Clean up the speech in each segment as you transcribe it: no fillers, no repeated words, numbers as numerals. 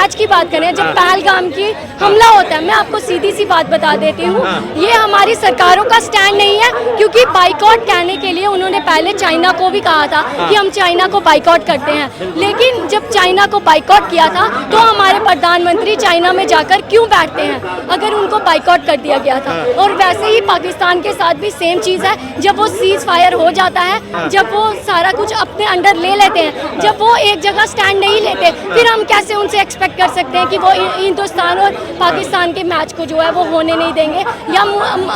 Match की बात करें, जब पहलगाम की हमला होता है, मैं आपको सीधी सी बात बता देती हूँ, ये हमारी सरकारों का स्टैंड नहीं है, क्योंकि बाइकआउट कहने के लिए उन्होंने पहले चाइना को भी कहा था कि हम चाइना को बाइकआउट करते हैं, लेकिन जब चाइना को बाइकआउट किया था तो हमारे प्रधानमंत्री चाइना में जाकर क्यों बैठते हैं अगर उनको बाइकआउट कर दिया गया था। और वैसे ही पाकिस्तान के साथ भी सेम चीज़ है, जब वो सीज फायर हो जाता है, जब वो सारा कुछ अपने अंडर ले लेते हैं, जब वो एक जगह स्टैंड नहीं लेते, फिर हम कैसे उनसे एक्सपेक्ट कर सकते हैं कि वो हिंदुस्तान और पाकिस्तान के मैच को जो है वो होने नहीं देंगे या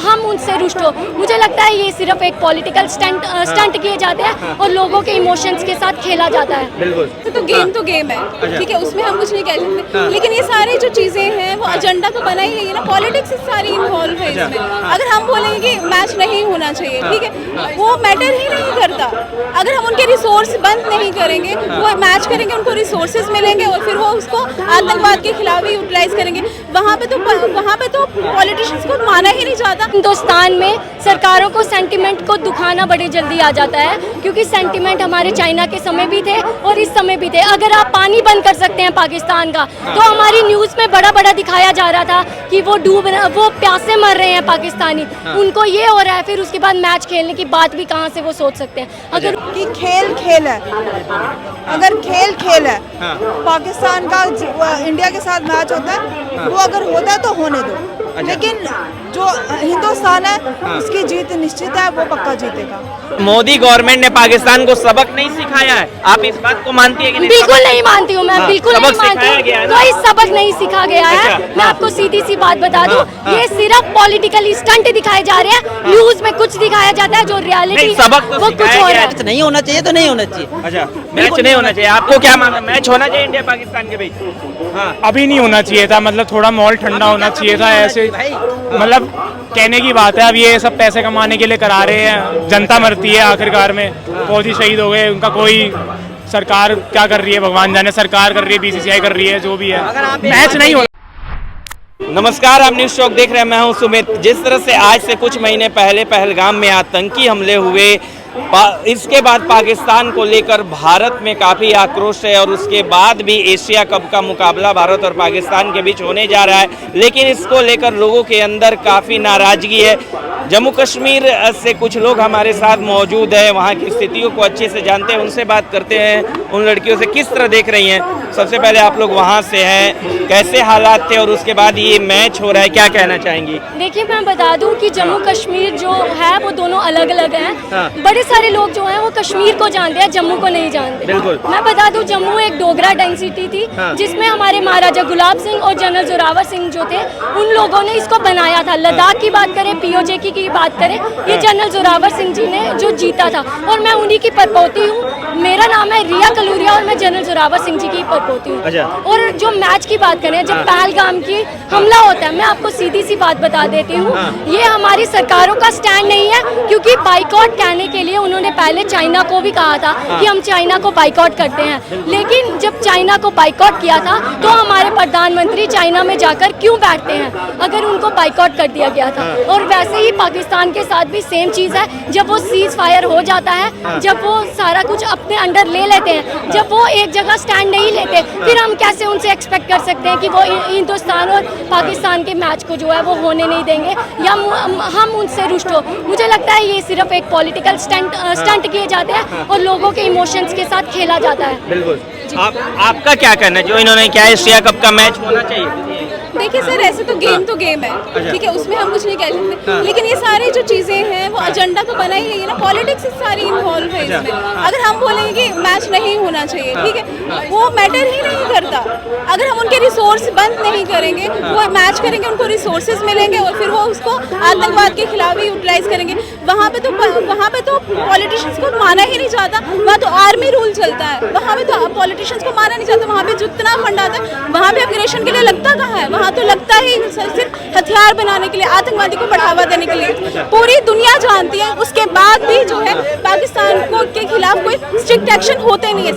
हम उनसे रुष्ट हो। मुझे लगता है ये सिर्फ एक पॉलिटिकल स्टंट किए जाते हैं और लोगों के इमोशंस के साथ खेला जाता है। बिल्कुल। तो गेम तो गेम है, ठीक है, उसमें हम कुछ नहीं कह सकते, लेकिन ये सारी जो चीजें हैं वो एजेंडा तो बना ही है ना, पॉलिटिक्स सारी इन्वॉल्व है इसमें। अगर हम बोलेंगे कि मैच नहीं होना चाहिए, ठीक है, वो मैटर ही नहीं करता। अगर हम उनके रिसोर्स बंद नहीं करेंगे, वो मैच करेंगे, उनको रिसोर्सेज मिलेंगे और फिर वो उसको आतंकवाद के खिलाफ ही यूटिलाइज करेंगे। वहाँ पे तो पॉलिटिशियंस को माना ही नहीं जाता। हिंदुस्तान में सरकारों को सेंटिमेंट को दुखाना बड़ी जल्दी आ जाता है, क्योंकि सेंटिमेंट हमारे चाइना के समय भी थे और इस समय भी थे। अगर आप पानी बंद कर सकते हैं पाकिस्तान का, तो हमारी न्यूज़ में बड़ा बड़ा दिखाया जा रहा था कि वो प्यासे मर रहे हैं पाकिस्तानी, उनको ये हो रहा है, फिर उसके बाद मैच खेलने की बात भी कहाँ से वो सोच सकते हैं। अगर कि खेल है, अगर खेल है, पाकिस्तान का इंडिया के साथ मैच होता है, वो अगर होता है तो होने दो, लेकिन जो हिंदुस्तान है उसकी जीत निश्चित है, वो पक्का जीतेगा। मोदी गवर्नमेंट ने पाकिस्तान को सबक नहीं सिखाया है, आप इस बात को मानती है कि नहीं? बिल्कुल नहीं मानती हूँ मैं, बिल्कुल नहीं मानती हूँ, कोई सबक नहीं सिखा गया है। मैं आपको सीधी सी बात बता दूं, ये सिर्फ पॉलिटिकल स्टंट दिखाए जा रहे हैं, न्यूज में कुछ दिखाया जाता है, जो रियलिटी सबक वो कुछ हो रहा है। नहीं होना चाहिए तो नहीं होना चाहिए। अच्छा, मैच नहीं होना चाहिए, आपको क्या मानना है? मैच होना चाहिए इंडिया पाकिस्तान के बीच? हाँ, अभी नहीं होना चाहिए था, मतलब थोड़ा माहौल ठंडा होना चाहिए था। ऐसे मतलब कहने की बात है, अब ये सब पैसे कमाने के लिए करा रहे हैं, जनता मरती है आखिरकार में, फौजी शहीद हो गए, उनका कोई सरकार क्या कर रही है भगवान जाने, सरकार कर रही है, बीसीसीआई कर रही है, जो भी है, मैच नहीं होना। नमस्कार, आप न्यूज़ चौक देख रहे हैं, मैं हूं सुमित। जिस तरह से आज से कुछ महीने पहले पहलगाम में आतंकी हमले हुए, इसके बाद पाकिस्तान को लेकर भारत में काफ़ी आक्रोश है और उसके बाद भी एशिया कप का मुकाबला भारत और पाकिस्तान के बीच होने जा रहा है, लेकिन इसको लेकर लोगों के अंदर काफ़ी नाराज़गी है। जम्मू कश्मीर से कुछ लोग हमारे साथ मौजूद हैं, वहाँ की स्थितियों को अच्छे से जानते हैं, उनसे बात करते हैं, उन लड़कियों से किस तरह देख रही हैं। सबसे पहले आप लोग वहाँ से हैं, कैसे हालात थे और उसके बाद ये मैच हो रहा है, क्या कहना चाहेंगी? देखिए, मैं बता दूं कि जम्मू कश्मीर जो है वो दोनों अलग अलग हैं। बड़े सारे लोग जो हैं वो कश्मीर को जानते हैं, जम्मू को नहीं जानते। बिल्कुल। मैं बता दूं, जम्मू एक डोगरा डेंसिटी थी, जिसमें हमारे महाराजा गुलाब सिंह और जनरल जोरावर सिंह जो थे, उन लोगों ने इसको बनाया था। लद्दाख की बात करें, पीओजे की बात करें, ये जनरल जोरावर सिंह जी ने जो जीता था, और मैं उन्हीं की परपोती हूँ। मेरा नाम है रिया कलूरिया और मैं जनरल जोरावर सिंह जी की परपोती हूँ। और जो मैच की बात करें, जब पहलगाम की हमला होता है, मैं आपको सीधी सी बात बता देती हूँ, ये हमारी सरकारों का स्टैंड नहीं है, क्योंकि बाइकआउट कहने के लिए उन्होंने पहले चाइना को भी कहा था कि हम चाइना को बाइकआउट करते हैं, लेकिन जब चाइना को बाइकआउट किया था तो हमारे प्रधानमंत्री चाइना में जाकर क्यों बैठते हैं अगर उनको बाइकआउट कर दिया गया था। और वैसे ही पाकिस्तान के साथ भी सेम चीज़ है, जब वो सीज फायर हो जाता है, जब वो सारा कुछ अपने अंडर ले लेते हैं, जब वो एक जगह स्टैंड नहीं लेते, फिर हम कैसे उनसे एक्सपेक्ट कर सकते हैं कि वो हिंदुस्तान और पाकिस्तान के मैच को जो है वो होने नहीं देंगे या हम उनसे रुष्ट हो। मुझे लगता है ये सिर्फ एक पॉलिटिकल स्टंट किए जाते हैं और लोगों के इमोशंस के साथ खेला जाता है। बिल्कुल। आपका क्या कहना है, जो इन्होंने क्या एशिया कप का मैच होना चाहिए? देखिए सर, ऐसे तो गेम है, ठीक है, उसमें हम कुछ नहीं कह सकते, लेकिन ये सारी जो चीजें हैं वो एजेंडा तो बना ही है ना, पॉलिटिक्स सारी इन्वॉल्व है इसमें। अगर हम बोलेंगे कि मैच नहीं होना चाहिए, ठीक है, वो मैटर ही नहीं करता। अगर हम उनके रिसोर्स बंद नहीं करेंगे, वो मैच करेंगे, उनको रिसोर्सेज मिलेंगे और फिर वो उसको आतंकवाद के खिलाफ ही यूटिलाइज करेंगे। वहाँ पे तो पॉलिटिशियंस को माना ही नहीं जाता, वहाँ तो आर्मी रूल चलता है, वहाँ पे तो पॉलिटिशियंस को माना नहीं जाता। वहाँ पे जितना फंड आता है, वहाँ पे अग्रेशन के लिए लगता कहाँ है? वहाँ तो लगता ही सिर्फ हथियार बनाने के लिए, आतंकवादी को बढ़ावा देने के लिए। पूरी दुनिया जानती है, उसके बाद भी जो है पाकिस्तान को के खिलाफ कोई स्ट्रिक्ट एक्शन होते नहीं है।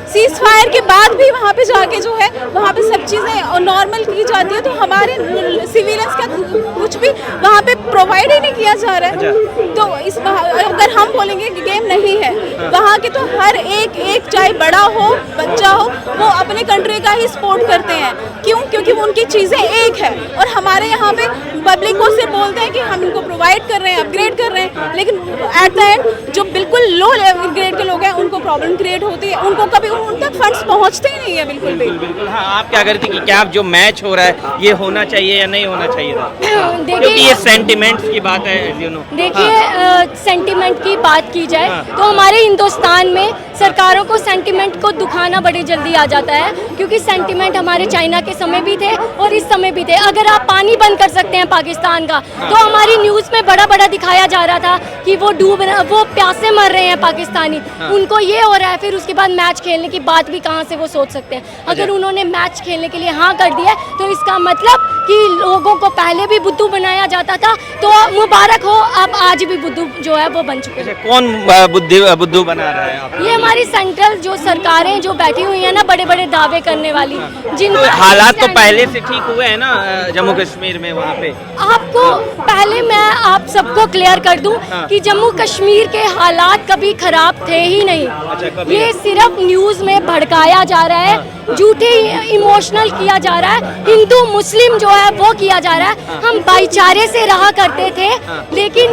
सीज फायर के बाद भी वहाँ पे जाके जो है वहाँ पे सब चीज़ें नॉर्मल की जाती है, तो हमारे सिविलियंस का कुछ भी वहाँ पे प्रोवाइड ही नहीं किया जा रहा है। तो इस अगर हम बोलेंगे कि गेम नहीं है, वहाँ के तो हर एक चाहे बड़ा हो बच्चा हो, वो अपने कंट्री का ही सपोर्ट करते हैं। क्यों? क्योंकि उनकी चीज़ें एक है, और हमारे यहाँ पे पब्लिक को सिर्फ बोलते हैं कि हम इनको प्रोवाइड कर रहे हैं, अपग्रेड कर रहे हैं, लेकिन एट द एंड जो बिल्कुल लो ग्रेड के लोग हैं उनको प्रॉब्लम क्रिएट होती है, उनको कभी उन तक फंड्स पहुँचते ही नहीं है बिल्कुल भी। बिल्कुल। हाँ, आप क्या करती कि क्या जो मैच हो रहा है ये होना चाहिए या नहीं होना चाहिए था? क्योंकि ये सेंटिमेंट्स की बात है, यू नो। देखिए, सेंटिमेंट की बात की जाए तो हमारे हिंदुस्तान में सरकारों को सेंटिमेंट को दुखाना बड़ी जल्दी आ जाता है, क्योंकि सेंटिमेंट हमारे चाइना के समय भी थे और इस समय भी थे। अगर आप पानी बंद कर सकते हैं पाकिस्तान का, तो हमारी न्यूज़ में बड़ा बड़ा दिखाया जा रहा था कि वो प्यासे मर रहे हैं पाकिस्तानी, उनको ये हो रहा है। फिर उसके बाद मैच खेलने की बात भी कहाँ से वो सोच सकते हैं? अगर उन्होंने मैच खेलने के लिए हाँ कर दिया तो इसका मतलब कि लोगों को पहले भी बुद्धू बनाया जाता था, तो मुबारक हो, अब आज भी बुद्धू जो है वो बन चुके हैं। कौन बुद्धू बना रहा है आप? ये हमारी सेंट्रल जो सरकारें जो बैठी हुई है ना, बड़े बड़े दावे करने वाली, तो हालात तो पहले से ठीक हुए हैं ना जम्मू कश्मीर में? वहाँ पे आपको पहले मैं आप सबको क्लियर कर दूं कि जम्मू कश्मीर के हालात कभी खराब थे ही नहीं। ये सिर्फ न्यूज़ में भड़काया जा रहा है, झूठे इमोशनल किया जा रहा है, हिंदू मुस्लिम जो है वो किया जा रहा है। हम भाईचारे से रहा करते थे, लेकिन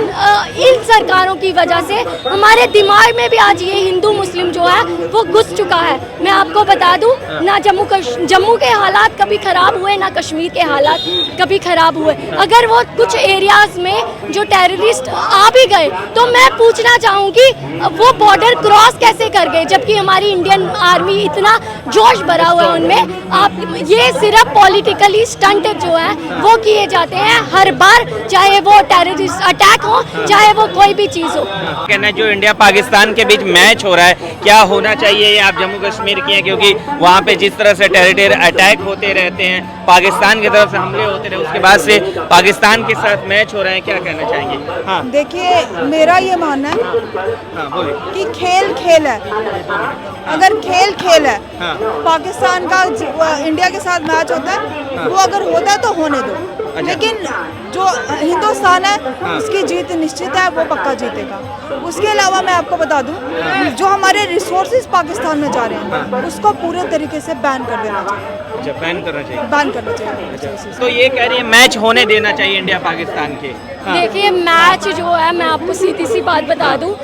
इन सरकारों की वजह से हमारे दिमाग में भी आज ये हिंदू मुस्लिम जो है वो घुस चुका है। मैं आपको बता दूं, ना जम्मू के हालात कभी खराब हुए, ना कश्मीर के हालात कभी खराब हुए। अगर वो कुछ एरियाज में जो टेररिस्ट आ भी गए, तो मैं पूछना चाहूँगी वो बॉर्डर क्रॉस कैसे कर गए, जबकि हमारी इंडियन आर्मी इतना जोश भरा हुआ है उनमें। आप ये सिर्फ पॉलिटिकली स्टंट जो है वो किए जाते हैं हर बार, चाहे वो टेररिस्ट अटैक हो, चाहे वो कोई भी चीज़ हो। कहना जो इंडिया पाकिस्तान के बीच मैच हो रहा है, क्या होना चाहिए? ये आप जम्मू कश्मीर की हैं, क्योंकि वहाँ पे जिस तरह से टेरिटरी अटैक होते रहते हैं, पाकिस्तान की तरफ से हमले होते रहे, उसके बाद से पाकिस्तान के साथ मैच हो रहे हैं, क्या कहना चाहेंगे? हाँ देखिए, मेरा ये मानना है हाँ, बोलिए। कि खेल खेल है। अगर खेल खेल है, हाँ। पाकिस्तान का इंडिया के साथ मैच होता है, वो अगर होता है तो होने दो, लेकिन जो हिंदुस्तान है उसकी जीत निश्चित है, वो पक्का जीतेगा। उसके अलावा मैं आपको बता दूं, जो हमारे रिसोर्सेज पाकिस्तान में जा रहे हैं उसको पूरे तरीके से बैन कर देना चाहिए। अच्छा, बैन करना चाहिए। बैन करना चाहिए। तो ये कह रही है मैच होने देना चाहिए इंडिया पाकिस्तान के। हाँ। देखिए, मैच जो है, मैं आपको सीधी सी बात बता दूं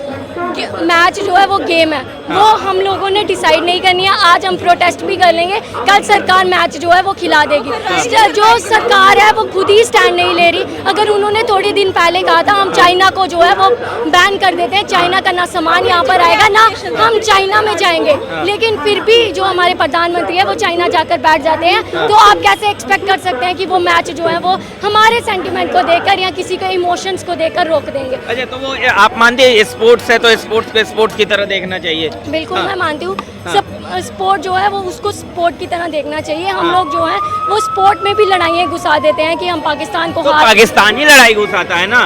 कि मैच जो है वो गेम है, वो हम लोगों ने डिसाइड नहीं करनी है। आज हम प्रोटेस्ट भी कर लेंगे, कल सरकार मैच जो है वो खिला देगी। जो सरकार है वो खुद ही स्टैंड नहीं ले रही। अगर उन्होंने थोड़े दिन पहले कहा था हम चाइना को जो है वो बैन कर देते हैं, चाइना का ना सामान यहाँ पर आएगा ना हम चाइना में जाएंगे, लेकिन फिर भी जो हमारे प्रधानमंत्री है वो चाइना जाकर बैठ जाते हैं, तो आप कैसे एक्सपेक्ट कर सकते हैं कि वो मैच जो है वो हमारे सेंटिमेंट को देकर या किसी के इमोशंस को देकर रोक देंगे? अच्छा, तो वो आप मानते हैं स्पोर्ट्स है तो स्पोर्ट्स को स्पोर्ट्स की तरह देखना चाहिए? बिल्कुल, मैं मानती हूँ। सब स्पोर्ट जो है वो उसको स्पोर्ट की तरह देखना चाहिए। हम लोग जो है वो स्पोर्ट में भी लड़ाइयाँ घुसा देते हैं कि हम पाकिस्तान को तो पाकिस्तान ही लड़ाई घुसाता है ना।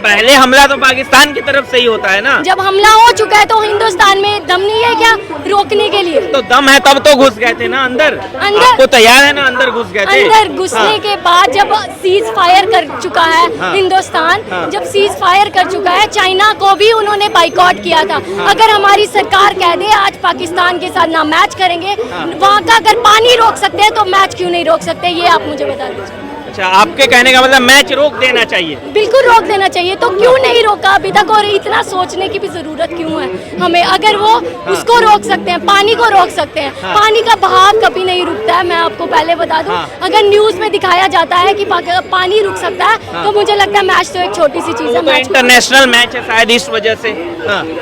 पहले हमला तो पाकिस्तान की तरफ से ही होता है ना। जब हमला हो चुका है तो हिंदुस्तान में दम नहीं है क्या रोकने के लिए? तो दम है तब तो घुस गए थे ना अंदर। आपको तैयार है ना, अंदर घुस गए थे। अंदर घुसने के बाद जब सीज फायर कर चुका है हिंदुस्तान, जब सीज फायर कर चुका है, चाइना को भी उन्होंने बाइकआउट किया था। अगर हमारी सरकार कह दे आज पाकिस्तान के साथ ना मैच करेंगे, वहाँ का अगर पानी रोक सकते हैं तो मैच क्यों नहीं रोक सकते? ये आप मुझे बता दीजिए। अच्छा, आपके कहने का मतलब मैच रोक देना चाहिए? बिल्कुल रोक देना चाहिए। तो क्यों नहीं रोका अभी तक, और इतना सोचने की भी जरूरत क्यों है हमें? अगर वो उसको रोक सकते हैं, पानी को रोक सकते हैं, पानी का बहाव कभी नहीं रुकता है। मैं आपको पहले बता दूं, अगर न्यूज में दिखाया जाता है कि पानी रुक सकता है, तो मुझे लगता है मैच तो एक छोटी सी चीज है। मैच इंटरनेशनल मैच है शायद इस वजह से।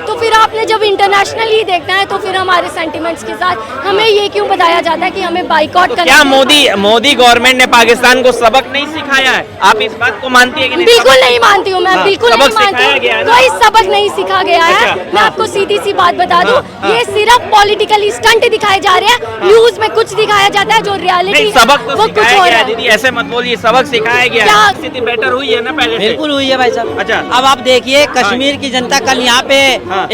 तो फिर आपने जब इंटरनेशनल ही देखना है तो फिर हमारे सेंटिमेंट्स के साथ हमें ये क्यों बताया जाता है कि हमें बाइकआउट करना? क्या मोदी गवर्नमेंट ने पाकिस्तान को सबक नहीं सिखाया है? आप इस बात को मानती है कि नहीं? बिल्कुल नहीं मानती हूँ मैं, बिल्कुल नहीं मानती हूँ। कोई सबक नहीं सिखा गया है। मैं आपको सीधी सी बात बता दूं, ये सिर्फ पॉलिटिकली स्टंट दिखाए जा रहे हैं। न्यूज में कुछ दिखाया जाता है, जो रियलिटी सबक तो वो कुछ सिखाया और गया है। है। दीदी ऐसे मत बोलिए, सबक सिखाया गया है। स्थिति बेटर हुई है ना पहले से? बिल्कुल हुई है भाई साहब। अच्छा। अब आप देखिए, कश्मीर की जनता कल यहाँ पे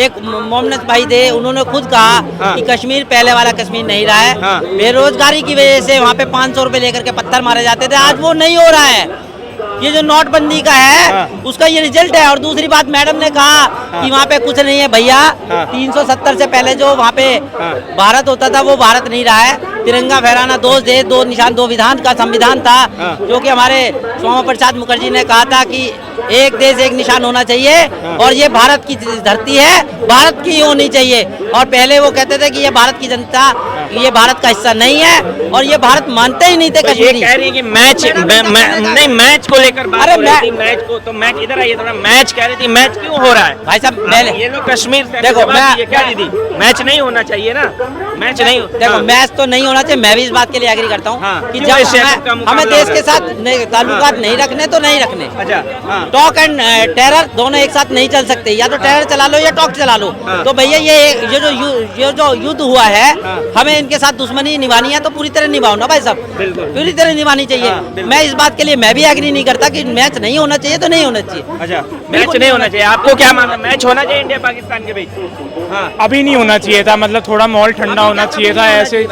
एक मोहम्मद भाई थे, उन्होंने खुद कहा कि कश्मीर पहले वाला कश्मीर नहीं रहा है। बेरोजगारी की वजह से वहाँ पे 500 रुपए लेकर के पत्थर मारे जाते थे, आज वो नहीं हो रहा है। ये जो नोटबंदी का है उसका ये रिजल्ट है। और दूसरी बात, मैडम ने कहा कि वहाँ पे कुछ नहीं है भैया, 370 से पहले जो वहाँ पे भारत होता था वो भारत नहीं रहा है। तिरंगा फहराना, दो देश दो निशान दो विधान का संविधान था, जो कि हमारे श्यामा प्रसाद मुखर्जी ने कहा था कि एक देश एक निशान होना चाहिए और ये भारत की धरती है, भारत की होनी चाहिए। और पहले वो कहते थे कि ये भारत की जनता, ये भारत का हिस्सा नहीं है, और ये भारत मानते ही नहीं थे ये कश्मीरी। कह रही है कि मैच नहीं, मैच को लेकर बात हो रही थी, मैच को तो मैच इधर आइए थोड़ा, मैच कह रही थी, मैच क्यों हो रहा है भाई साहब पहले ये लोग कश्मीर से देखो, ये क्या दीदी, मैच नहीं होना चाहिए ना, मैच नहीं देखो मैच तो नहीं होना चाहिए। मैं भी इस बात के लिए एग्री करता हूँ कि क्यों इस जब शहर का मुकाबला हमें देश हो के रहा साथ ताल्लुकात नहीं रखने तो नहीं रखने। अच्छा, टॉक एंड टेरर दोनों एक साथ नहीं चल सकते, या तो टेरर चला लो या टॉक चला लो। तो भैया ये जो युद्ध हुआ है, हमें इनके साथ दुश्मनी निभानी है तो पूरी तरह निभाओ ना भाई साहब, पूरी तरह निभानी चाहिए। मैं इस बात के लिए मैं भी एग्री नहीं करता कि मैच नहीं होना चाहिए तो नहीं होना चाहिए। अच्छा, मैच नहीं होना चाहिए, आपको क्या मानना, मैच होना चाहिए इंडिया पाकिस्तान के बीच? हाँ, अभी नहीं होना चाहिए था, मतलब थोड़ा माहौल ठंडा होना चाहिए था। ऐसे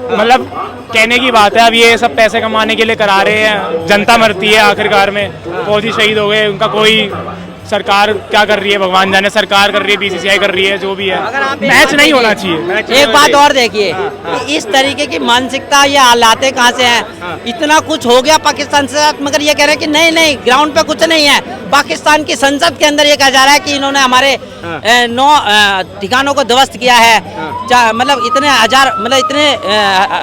मतलब कहने की बात है, अब ये सब पैसे कमाने के लिए करा रहे हैं, जनता मरती है आखिरकार में, फौजी शहीद हो गए, उनका कोई सरकार क्या कर रही है भगवान जाने, सरकार कर रही है, बीसीसीआई कर रही है, जो भी है, मैच नहीं होना चाहिए। एक बात और देखिए कि इस तरीके की मानसिकता या हालातें कहाँ से हैं। इतना कुछ हो गया पाकिस्तान से, मगर ये कह रहे हैं कि नहीं नहीं ग्राउंड पे कुछ नहीं है। पाकिस्तान की संसद के अंदर ये कहा जा रहा है कि इन्होंने हमारे 9 ठिकानों को ध्वस्त किया है, मतलब इतने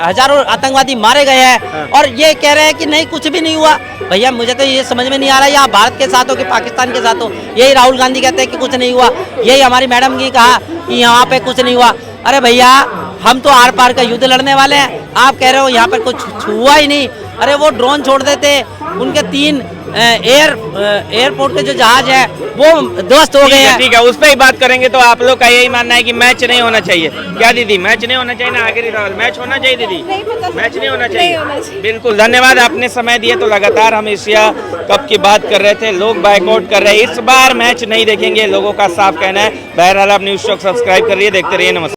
हजारों आतंकवादी मारे गए हैं, और ये कह रहे हैं कि नहीं कुछ भी नहीं हुआ। भैया मुझे तो ये समझ में नहीं आ रहा है, या भारत के साथ हो कि पाकिस्तान के साथ हो। यही राहुल गांधी कहते हैं कि कुछ नहीं हुआ, यही हमारी मैडम ने कहा कि यहाँ पे कुछ नहीं हुआ। अरे भैया हम तो आर पार का युद्ध लड़ने वाले हैं, आप कह रहे हो यहाँ पर कुछ हुआ ही नहीं। अरे वो ड्रोन छोड़ देते, उनके 3 एयरपोर्ट के जो जहाज है वो ध्वस्त हो गए हैं। ठीक है, उस पर ही बात करेंगे। तो आप लोग का यही मानना है कि मैच नहीं होना चाहिए, क्या दीदी? मैच नहीं होना चाहिए ना, आखिरी सवाल, मैच होना चाहिए दीदी? मैच नहीं होना चाहिए। बिल्कुल, धन्यवाद, आपने समय दिया। तो लगातार हम एशिया कप की बात कर रहे थे, लोग बायकॉट कर रहे हैं, इस बार मैच नहीं देखेंगे, लोगों का साफ कहना है। बहरहाल आप न्यूज़ शॉक सब्सक्राइब करिए, देखते रहिए, नमस्कार।